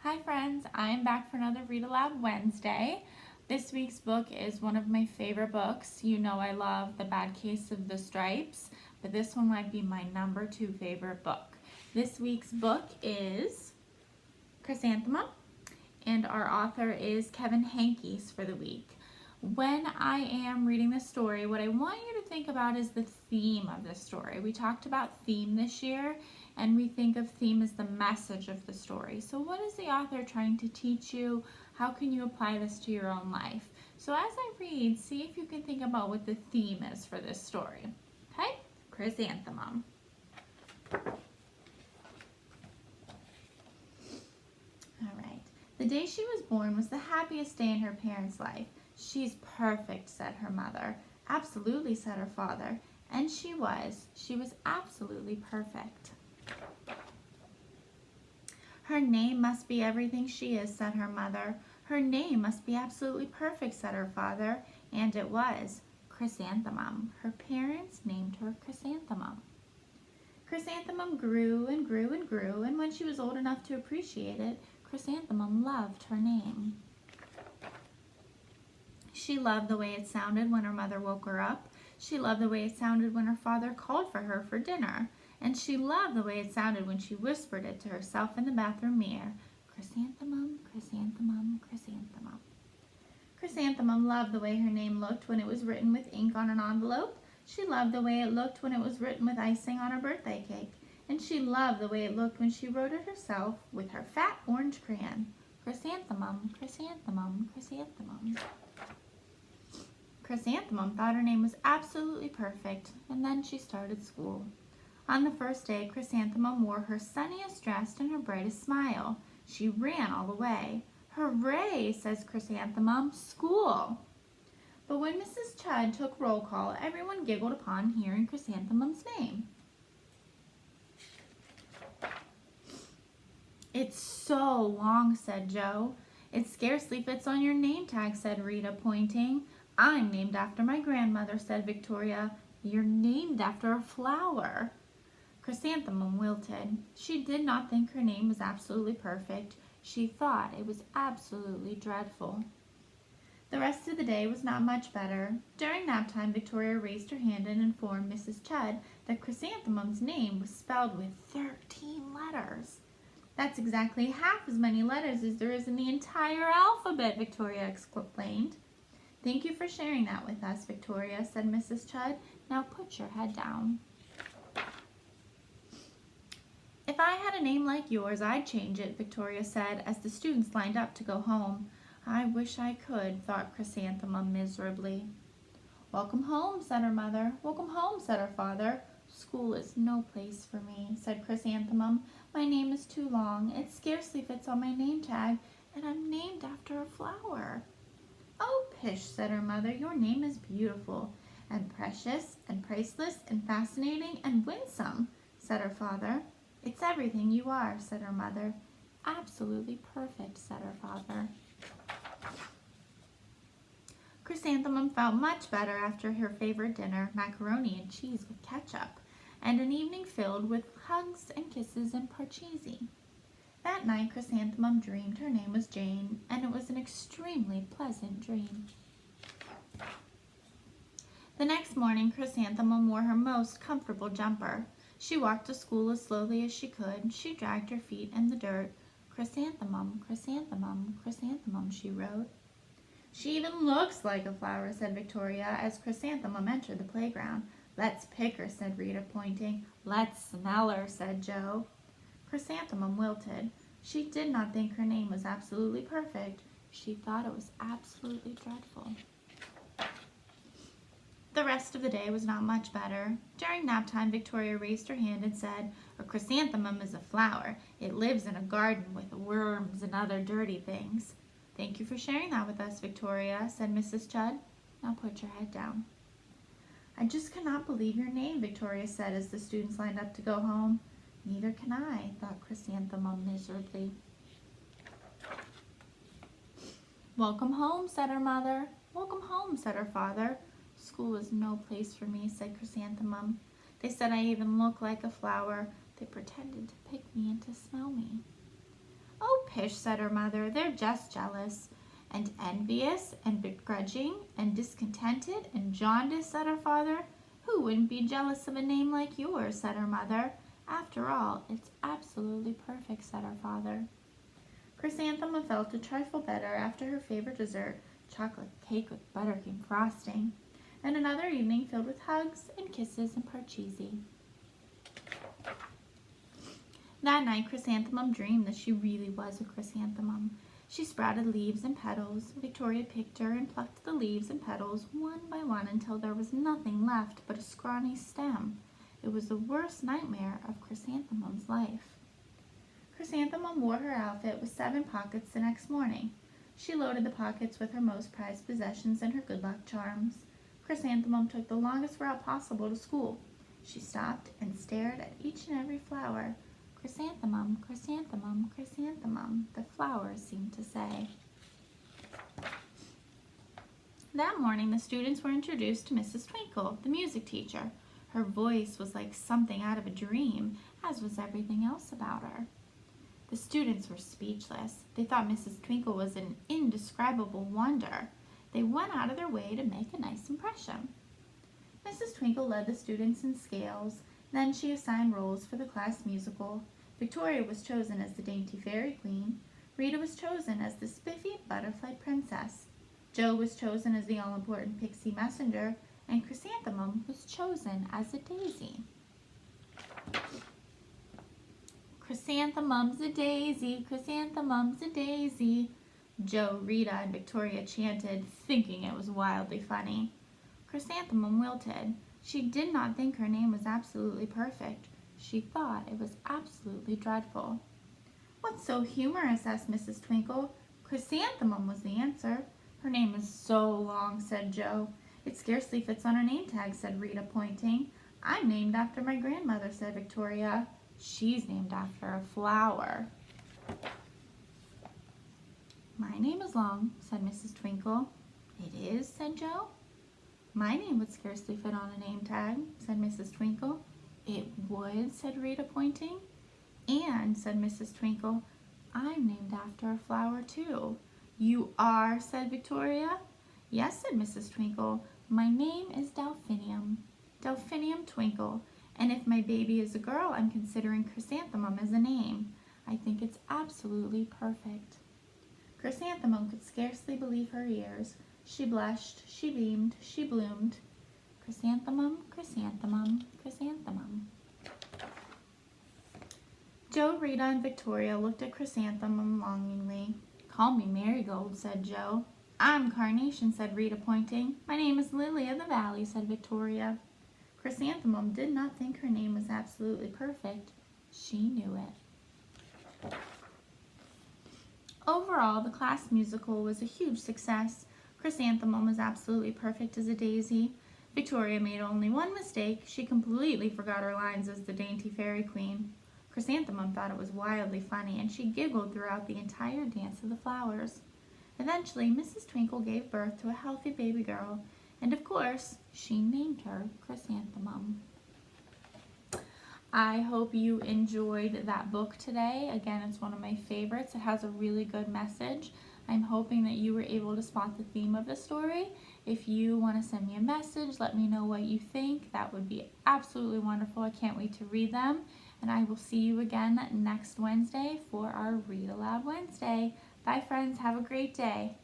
Hi friends, I am back for another Read Aloud Wednesday. This week's book is one of my favorite books. You know I love The Bad Case of the Stripes, but this one might be my number 2 favorite book. This week's book is Chrysanthemum, and our author is Kevin Henkes for the week. When I am reading this story, what I want you to think about is the theme of the story. We talked about theme this year, and we think of theme as the message of the story. So what is the author trying to teach you? How can you apply this to your own life? So as I read, see if you can think about what the theme is for this story. Okay? Chrysanthemum. All right. The day she was born was the happiest day in her parents' life. She's perfect, said her mother. Absolutely, said her father. And she was. She was absolutely perfect. Her name must be everything she is, said her mother. Her name must be absolutely perfect, said her father. And it was. Chrysanthemum. Her parents named her Chrysanthemum. Chrysanthemum grew and grew and grew, and when she was old enough to appreciate it, Chrysanthemum loved her name. She loved the way it sounded when her mother woke her up. She loved the way it sounded when her father called for her for dinner. And she loved the way it sounded when she whispered it to herself in the bathroom mirror. Chrysanthemum, chrysanthemum, chrysanthemum. Chrysanthemum loved the way her name looked when it was written with ink on an envelope. She loved the way it looked when it was written with icing on a birthday cake. And she loved the way it looked when she wrote it herself with her fat orange crayon. Chrysanthemum, chrysanthemum, chrysanthemum. Chrysanthemum thought her name was absolutely perfect, and then she started school. On the first day, Chrysanthemum wore her sunniest dress and her brightest smile. She ran all the way. Hooray, says Chrysanthemum, school! But when Mrs. Chudd took roll call, everyone giggled upon hearing Chrysanthemum's name. It's so long, said Joe. It scarcely fits on your name tag, said Rita, pointing. I'm named after my grandmother, said Victoria. You're named after a flower. Chrysanthemum wilted. She did not think her name was absolutely perfect. She thought it was absolutely dreadful. The rest of the day was not much better. During nap time, Victoria raised her hand and informed Mrs. Chudd that Chrysanthemum's name was spelled with 13 letters. That's exactly half as many letters as there is in the entire alphabet, Victoria explained. Thank you for sharing that with us, Victoria, said Mrs. Chudd. Now put your head down. If I had a name like yours, I'd change it, Victoria said as the students lined up to go home. I wish I could, thought Chrysanthemum miserably. Welcome home, said her mother. Welcome home, said her father. School is no place for me, said Chrysanthemum. My name is too long. It scarcely fits on my name tag, and I'm named after a flower. Oh, pish, said her mother. Your name is beautiful, and precious, and priceless, and fascinating, and winsome, said her father. It's everything you are, said her mother. Absolutely perfect, said her father. Chrysanthemum felt much better after her favorite dinner, macaroni and cheese with ketchup, and an evening filled with hugs and kisses and parcheesi. That night, Chrysanthemum dreamed her name was Jane, and it was an extremely pleasant dream. The next morning, Chrysanthemum wore her most comfortable jumper. She walked to school as slowly as she could. She dragged her feet in the dirt. Chrysanthemum, chrysanthemum, chrysanthemum, she wrote. She even looks like a flower, said Victoria, as Chrysanthemum entered the playground. Let's pick her, said Rita, pointing. Let's smell her, said Joe. Chrysanthemum wilted. She did not think her name was absolutely perfect. She thought it was absolutely dreadful. The rest of the day was not much better. During nap time, Victoria raised her hand and said, A chrysanthemum is a flower. It lives in a garden with worms and other dirty things. Thank you for sharing that with us, Victoria, said Mrs. Chudd. Now put your head down. I just cannot believe your name, Victoria said as the students lined up to go home. Neither can I, thought Chrysanthemum miserably. Welcome home, said her mother. Welcome home, said her father. School is no place for me, said Chrysanthemum. They said I even look like a flower. They pretended to pick me and to smell me. Oh, pish, said her mother. They're just jealous. And envious and begrudging and discontented and jaundiced, said her father. Who wouldn't be jealous of a name like yours, said her mother. After all, it's absolutely perfect, said her father. Chrysanthemum felt a trifle better after her favorite dessert, chocolate cake with buttercream frosting, and another evening filled with hugs and kisses and parcheesi. That night, Chrysanthemum dreamed that she really was a chrysanthemum. She sprouted leaves and petals. Victoria picked her and plucked the leaves and petals one by one until there was nothing left but a scrawny stem. It was the worst nightmare of Chrysanthemum's life. Chrysanthemum wore her outfit with 7 pockets the next morning. She loaded the pockets with her most prized possessions and her good luck charms. Chrysanthemum took the longest route possible to school. She stopped and stared at each and every flower. Chrysanthemum, chrysanthemum, chrysanthemum, the flowers seemed to say. That morning, the students were introduced to Mrs. Twinkle, the music teacher. Her voice was like something out of a dream, as was everything else about her. The students were speechless. They thought Mrs. Twinkle was an indescribable wonder. They went out of their way to make a nice impression. Mrs. Twinkle led the students in scales. Then she assigned roles for the class musical. Victoria was chosen as the dainty fairy queen. Rita was chosen as the spiffy butterfly princess. Jo was chosen as the all-important pixie messenger, and Chrysanthemum was chosen as a daisy. Chrysanthemum's a daisy, chrysanthemum's a daisy, Jo, Rita, and Victoria chanted, thinking it was wildly funny. Chrysanthemum wilted. She did not think her name was absolutely perfect. She thought it was absolutely dreadful. What's so humorous? Asked Mrs. Twinkle. Chrysanthemum was the answer. Her name is so long, said Jo. It scarcely fits on her name tag, said Rita, pointing. I'm named after my grandmother, said Victoria. She's named after a flower. My name is long, said Mrs. Twinkle. It is, said Jo. My name would scarcely fit on a name tag, said Mrs. Twinkle. It would, said Rita, pointing. And, said Mrs. Twinkle, I'm named after a flower, too. You are, said Victoria. Yes, said Mrs. Twinkle. My name is Delphinium. Delphinium Twinkle. And if my baby is a girl, I'm considering Chrysanthemum as a name. I think it's absolutely perfect. Chrysanthemum could scarcely believe her ears. She blushed, she beamed, she bloomed. Chrysanthemum, chrysanthemum, chrysanthemum. Jo, Rita, and Victoria looked at Chrysanthemum longingly. Call me Marigold, said Jo. I'm Carnation, said Rita, pointing. My name is Lily of the Valley, said Victoria. Chrysanthemum did not think her name was absolutely perfect. She knew it. Overall, the class musical was a huge success. Chrysanthemum was absolutely perfect as a daisy. Victoria made only one mistake. She completely forgot her lines as the dainty fairy queen. Chrysanthemum thought it was wildly funny, and she giggled throughout the entire dance of the flowers. Eventually, Mrs. Twinkle gave birth to a healthy baby girl, and of course, she named her Chrysanthemum. I hope you enjoyed that book today. Again, it's one of my favorites. It has a really good message. I'm hoping that you were able to spot the theme of the story. If you want to send me a message, let me know what you think. That would be absolutely wonderful. I can't wait to read them. And I will see you again next Wednesday for our Read Aloud Wednesday. Bye, friends. Have a great day.